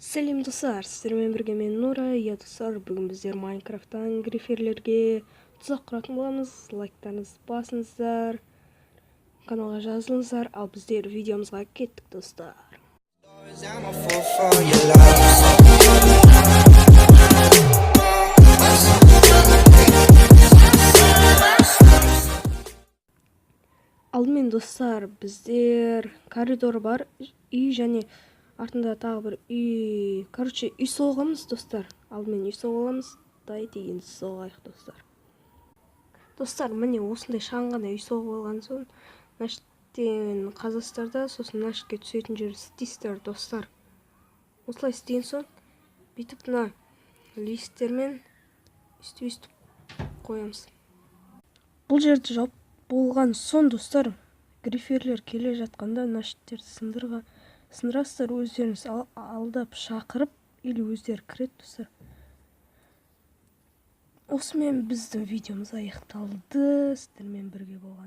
Сәлем достар, сіздермен бірге мен Нура. Достар, бүгін біздер Майнкрафттан гриферлерге тұзақ құратын боламыз. Лайктарыңызды басыңыздар, каналға жазылыңыздар, ал біздер видеомызға кеттік достар. Алдымен достар, біздер коридор бар, үй және артында тағы бір үй, үй соғамыз достар. Алдымен үй соғаламыз, дайды енді соғайық достар. Достар, міне осындай шағын үй соғып алған соң, наштен қазастарда, сосын наштке түсетін жері істейсіздер достар. Осылай істеген соң, бүйтіп мына листтермен үстіп қоямыз. Бұл жерді жауып болған соң достар, гриферлер келе жатқанда нашттерді сындырасыздар, өздеріңіз алдап шақырып, или өздері кіреді достар. Осымен біздің видеомыз аяқталды. Сіздермен бірге болған